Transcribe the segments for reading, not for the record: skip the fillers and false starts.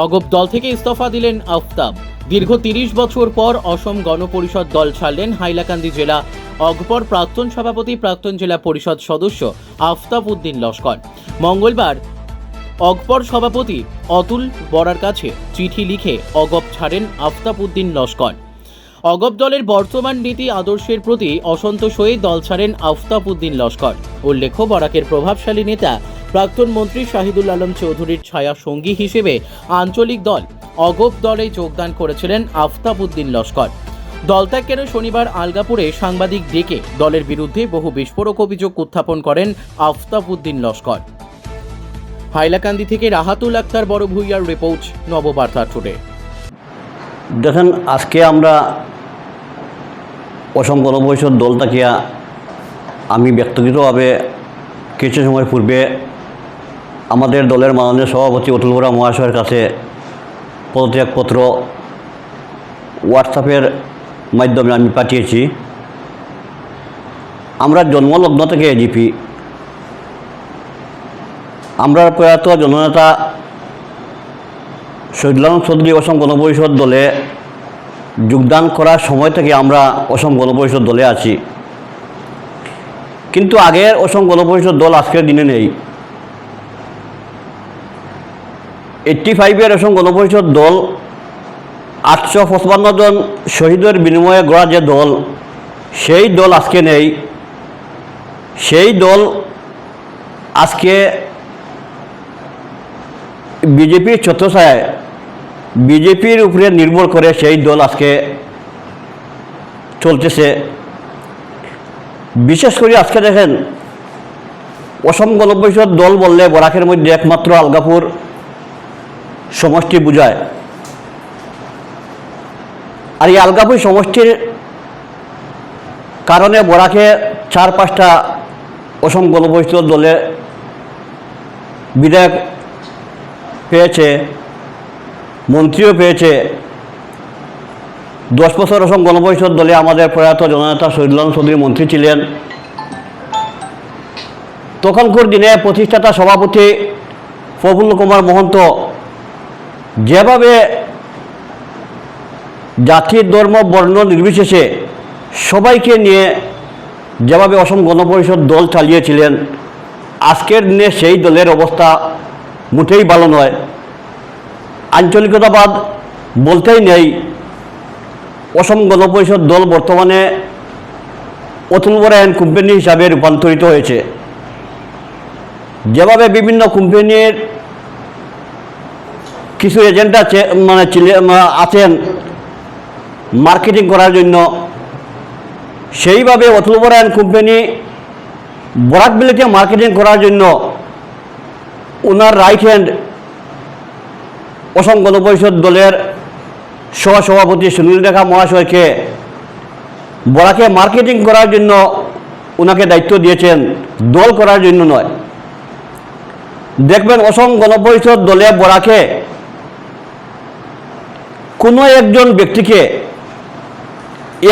অগপ দল থেকে ইস্তফা দিলেন আফতাব। দীর্ঘ ৩০ বছর পর অসম গণপরিষদ দল ছাড়লেন হাইলাকান্দি জেলা অগপর প্রাক্তন সভাপতি, প্রাক্তন জেলা পরিষদ সদস্য আফতাব উদ্দিন লস্কর। মঙ্গলবার অগপর সভাপতি অতুল বরার কাছে চিঠি লিখে অগপ ছাড়েন আফতাব উদ্দিন লস্কর। অগপ দলের বর্তমান নীতি আদর্শের প্রতি অসন্তোষ হয়ে দল ছাড়েন আফতাব উদ্দিন লস্কর। উল্লেখ্য, বরাকের প্রভাবশালী নেতা প্রাক্তন মন্ত্রী শাহিদুল আলম চৌধুরীর ছায়া সঙ্গী হিসেবে আঞ্চলিক দল অগপ দলে যোগদান করেছিলেন আফতাব উদ্দিন লস্কর। দল ত্যাগ করে শনিবার আলগাপুরে সাংবাদিক ডেকে দলের বিরুদ্ধে বহু বিস্ফোরক অভিযোগ উত্থাপন করেন আফতাব উদ্দিন লস্কর। হাইলাকান্দি থেকে রাহাতুল আক্তার বড় ভূঁইয়ার রিপোর্ট, নববার্তা টুডে। দেখেন, আজকে আমরা অসম গণপরিষদ দল থাকিয়া আমি ব্যক্তিগতভাবে কিছু সময় পূর্বে আমাদের দলের মাননীয় সভাপতি অতুল বরা মহাশয়ের কাছে পদত্যাগপত্র হোয়াটসঅ্যাপের মাধ্যমে আমি পাঠিয়েছি। আমরা জন্মলগ্ন থেকে এজিপি, আমরা প্রয়াত জননেতা শহীদুল আলম চৌধুরী অসম গণপরিষদ দলে যোগদান করার সময় থেকে আমরা অসম গণপরিষদ দলে আছি। কিন্তু আগের অসম গণপরিষদ দল আজকের দিনে নেই। 85-এর অসম গণপরিষদ দল 855 জন শহীদের বিনিময়ে গড়া যে দল, সেই দল আজকে নেই। সেই দল আজকে বিজেপির ছত্রছায়ায়, বিজেপির উপরে নির্ভর করে সেই দল আজকে চলতেছে। বিশেষ করে আজকে দেখেন, অসম গণপরিষদ দল বললে বরাকের মধ্যে একমাত্র আলগাপুর সমষ্টি বোঝায়। আর এই আলগাপুর সমষ্টির কারণে বরাকে 4-5টা অসম গণপরিষদ দলে বিধায়ক পেয়েছে, মন্ত্রীও পেয়েছে। 10 বছর অসম গণপরিষদ দলে আমাদের প্রয়াত জননেতা শহীদুল আলম চৌধুরী মন্ত্রী ছিলেন। তখনকার দিনে প্রতিষ্ঠাতা সভাপতি প্রফুল্ল কুমার মহন্ত যেভাবে জাতি, ধর্ম, বর্ণ নির্বিশেষে সবাইকে নিয়ে যেভাবে অসম গণপরিষদ দল চালিয়েছিলেন, আজকের দিনে সেই দলের অবস্থা মোটেই ভালো নয়। আঞ্চলিকতাবাদ বলতেই নেই। অসম গণপরিষদ দল বর্তমানে অতুল বরা অ্যান্ড কোম্পানি হিসাবে রূপান্তরিত হয়েছে। যেভাবে বিভিন্ন কোম্পানির কিছু এজেন্ট আছে, আছেন মার্কেটিং করার জন্য, সেইভাবে অতুল বরা অ্যান্ড কোম্পানি বরাক বিলেতে মার্কেটিং করার জন্য ওনার রাইট হ্যান্ড অসম গণপরিষদ দলের সহসভাপতি সুনীল রেখা মহাশয়কে বরাকে মার্কেটিং করার জন্য ওনাকে দায়িত্ব দিয়েছেন, দল করার জন্য নয়। দেখবেন অসম গণপরিষদ দলে বরাকে কোনো একজন ব্যক্তিকে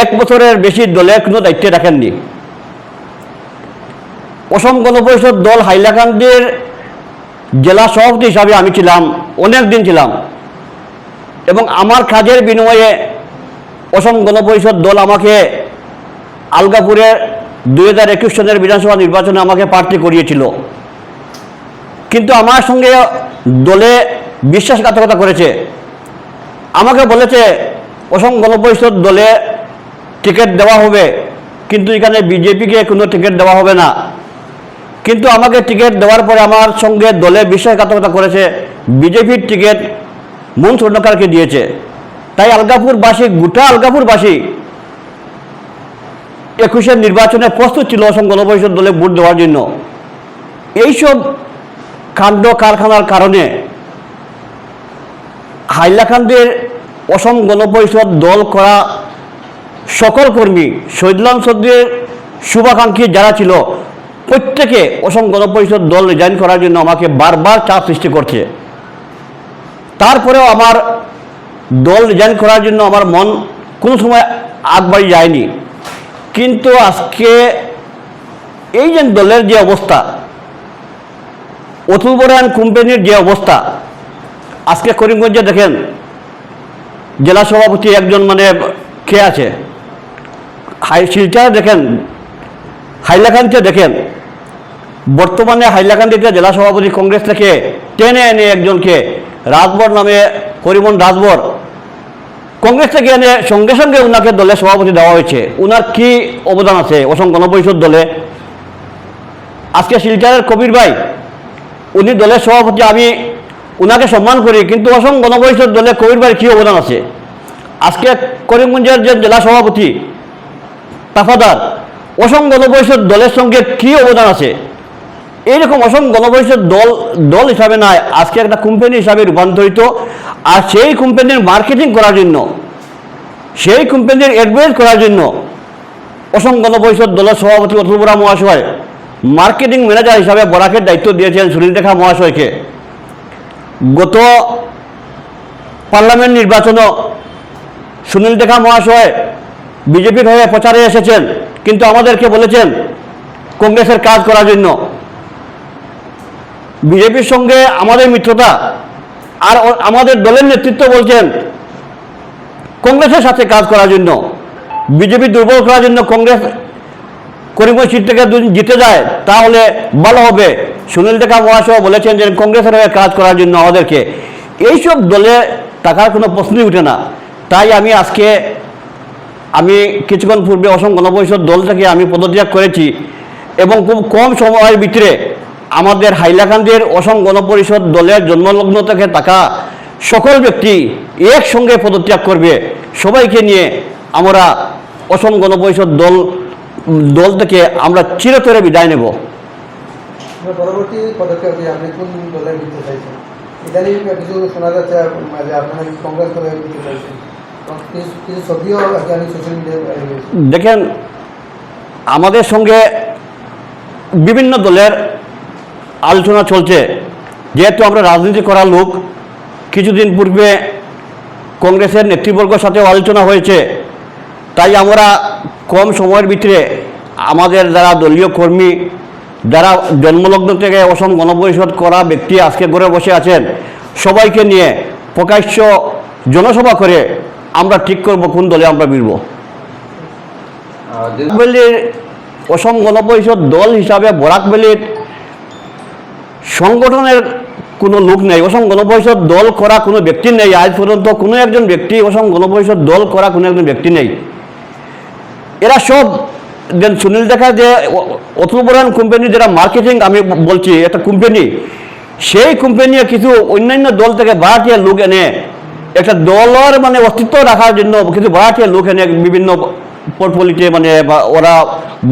1 বছরের বেশি দলে কোনো দায়িত্বে রাখেননি। অসম গণপরিষদ দল হাইলাকান্দির জেলা সভাপতি হিসাবে আমি ছিলাম, অনেক দিন ছিলাম, এবং আমার কাজের বিনিময়ে অসম গণপরিষদ দল আমাকে আলগাপুরের 2021 সনের বিধানসভা নির্বাচনে আমাকে প্রার্থী করিয়েছিল। কিন্তু আমার সঙ্গে দলে বিশ্বাসঘাতকতা করেছে। আমাকে বলেছে অসম গণপরিষদ দলে টিকিট দেওয়া হবে, কিন্তু এখানে বিজেপিকে কোনো টিকিট দেওয়া হবে না। কিন্তু আমাকে টিকিট দেওয়ার পরে আমার সঙ্গে দলে বিশ্বাসঘাতকতা করেছে, বিজেপির টিকিট মন স্বর্ণকারকে দিয়েছে। তাই আলগাপুরবাসী, গোটা আলগাপুরবাসী 21-এর নির্বাচনে প্রস্তুত ছিল অসম গণপরিষদ দলে ভোট দেওয়ার জন্য। এইসব কাণ্ড কারখানার কারণে হাইলাকান্দির অসম গণপরিষদ দল করা সকল কর্মী, শহীদুল আলম চৌধুরীর শুভাকাঙ্ক্ষী যারা ছিল, প্রত্যেকে অসম গণপরিষদ দল রিজাইন করার জন্য আমাকে বারবার চাপ সৃষ্টি করছে। তারপরেও আমার দল রিজাইন করার জন্য আমার মন কোনো সময় আগ বাড়ি যায়নি। কিন্তু আজকে এই যে দলের যে অবস্থা, অতুল বরা অ্যান্ড কোম্পানির যে অবস্থা, আজকে করিমগঞ্জে দেখেন জেলা সভাপতি একজন মানে কে আছে, শিলচরে দেখেন, হাইলাকান্দিতে দেখেন, বর্তমানে হাইলাকান্দিতে জেলা সভাপতি কংগ্রেস থেকে টেনে এনে একজনকে রাজবর নামে, করিমন রাজবর, কংগ্রেস থেকে এনে সঙ্গে সঙ্গে ওনাকে দলের সভাপতি দেওয়া হয়েছে। ওনার কি অবদান আছে অসম গণপরিষদ দলে? আজকে শিলচরের কবির ভাই, উনি দলের সভাপতি, আমি ওনাকে সম্মান করি, কিন্তু অসম গণপরিষদ দলে কবির ভাইয়ের কী অবদান আছে? আজকে করিমগঞ্জের যে জেলা সভাপতি তাফাদার, অসম গণপরিষদ দলের সঙ্গে কী অবদান আছে? এইরকম অসম গণপরিষদ দল হিসাবে নয়, আজকে একটা কোম্পানি হিসাবে রূপান্তরিত। আর সেই কোম্পানির মার্কেটিং করার জন্য, সেই কোম্পানির অ্যাডভাইস করার জন্য অসম গণপরিষদ দলের সভাপতি অতুল বরা মহাশয় মার্কেটিং ম্যানেজার হিসাবে বরাকের দায়িত্ব দিয়েছেন সুনীল দেখা মহাশয়কে। গত পার্লামেন্ট নির্বাচনও সুনীল দেখা মহাশয় বিজেপির হয়ে প্রচারে এসেছেন, কিন্তু আমাদেরকে বলেছেন কংগ্রেসের কাজ করার জন্য। বিজেপির সঙ্গে আমাদের মিত্রতা, আর আমাদের দলের নেতৃত্ব বলছেন কংগ্রেসের সাথে কাজ করার জন্য। বিজেপি দুর্বল করার জন্য কংগ্রেস করিমগঞ্জ সিট থেকে জিতে যায় তাহলে ভালো হবে। সুনীল দেখা মহাশয় বলেছেন যে কংগ্রেসের হয়ে কাজ করার জন্য আমাদেরকে। এইসব দলে টাকার কোনো প্রশ্নই উঠে না। তাই আমি কিছুক্ষণ পূর্বে অসম গণপরিষদ দল থেকে আমি পদত্যাগ করেছি, এবং খুব কম সময়ের ভিতরে আমাদের হাইলাকান্দির অসম গণপরিষদ দলের জন্মলগ্ন থেকে থাকা সকল ব্যক্তি একসঙ্গে পদত্যাগ করবে। সবাইকে নিয়ে আমরা অসম গণপরিষদ দল থেকে আমরা চিরতরে বিদায় নেব। পরবর্তী পদক্ষেপ আপনি কোন দলে দিতে চাইছেন? ইদানিং কিছু শোনা যাচ্ছে যে আপনারা কংগ্রেস দলে দিতে চাইছেন, কিছু ছবিও আমি সোশ্যাল মিডিয়ায়। দেখেন, আমাদের সঙ্গে বিভিন্ন দলের আলোচনা চলছে। যেহেতু আমরা রাজনীতি করার লোক, কিছুদিন পূর্বে কংগ্রেসের নেতৃবর্গের সাথেও আলোচনা হয়েছে। তাই আমরা কম সময়ের ভিতরে আমাদের যারা দলীয় কর্মী, যারা জন্মলগ্ন থেকে অসম গণপরিষদ করা ব্যক্তি আজকে ঘরে বসে আছেন, সবাইকে নিয়ে প্রকাশ্য জনসভা করে আমরা ঠিক করব কোন দলে আমরা বিরব। বরাকভ্যালির অসম গণপরিষদ দল হিসাবে বরাকভ্যালির সংগঠনের কোনো লোক নেই, অসম গণপরিষদ দল করা কোনো ব্যক্তি নেই। আজ পর্যন্ত কোনো একজন ব্যক্তি অসম গণপরিষদ দল করা কোনো একজন ব্যক্তি নেই। এরা সব দেন সুনীল দেখা যে অতুল বরান কোম্পানি, যেটা মার্কেটিং আমি বলছি একটা কোম্পানি, সেই কোম্পানি কিছু অন্যান্য দল থেকে ভাড়াটিয়া লোক এনে একটা দলের মানে অস্তিত্ব রাখার জন্য কিছু ভাড়াটিয়া লোক এনে বিভিন্ন পোর্টফোলিওতে মানে ওরা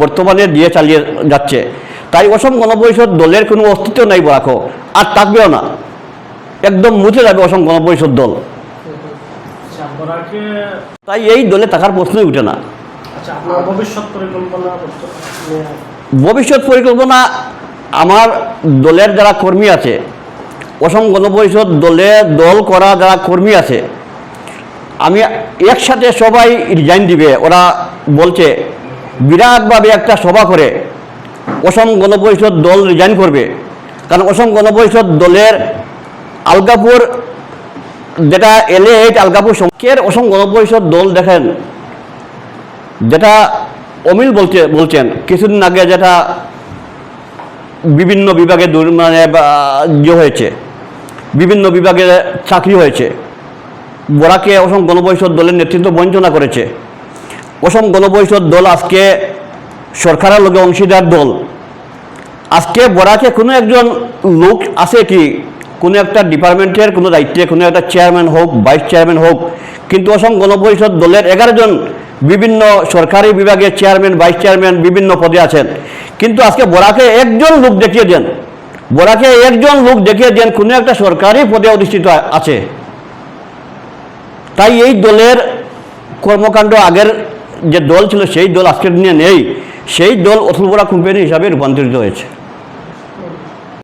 বর্তমানে দিয়ে চালিয়ে যাচ্ছে। তাই অসম গণপরিষদ দলের কোনো অস্তিত্ব নাই বরাকো, আর থাকবেও না, একদম মুছে যাবে অসম গণপরিষদ দল। তাই এই দলে থাকার প্রশ্নই উঠে না। ভবিষ্যৎ পরিকল্পনা আমার দলের যারা কর্মী আছে, অসম গণপরিষদ দল করা যারা কর্মী আছে, আমি একসাথে সবাই রিজাইন দিবে। ওরা বলছে বিরাটভাবে একটা সভা করে অসম গণপরিষদ দল রিজাইন করবে। কারণ অসম গণপরিষদ দলের আলগাপুর, যেটা LA8 আলগাপুর সংখ্যের অসম গণপরিষদ দল দেখেন, যেটা অমিল বলছেন কিছুদিন আগে, যেটা বিভিন্ন বিভাগে মানে হয়েছে, বিভিন্ন বিভাগে চাকরি হয়েছে। বরাকে অসম গণপরিষদ দলের নেতৃত্ব বঞ্চনা করেছে। অসম গণপরিষদ দল আজকে সরকারের লগে অংশীদার দল। আজকে বরাকে কোনো একজন লোক আছে কি কোনো একটা ডিপার্টমেন্টের কোনো দায়িত্বে, কোনো একটা চেয়ারম্যান হোক, ভাইস চেয়ারম্যান হোক, কিন্তু অসম গণপরিষদ দলের 11 জন বিভিন্ন সরকারি বিভাগের চেয়ারম্যান, ভাইস চেয়ারম্যান বিভিন্ন পদে আছেন। কিন্তু আজকে বরাকে একজন লোক দেখিয়ে দেন, বরাকে একজন লোক দেখিয়ে দেন কোনো একটা সরকারি পদে অধিষ্ঠিত আছে। তাই এই দলের কর্মকাণ্ড, আগের যে দল ছিল সেই দল আজকের দিনে নেই, সেই দল অতুল বরা কোম্পানি হিসাবে রূপান্তরিত হয়েছে।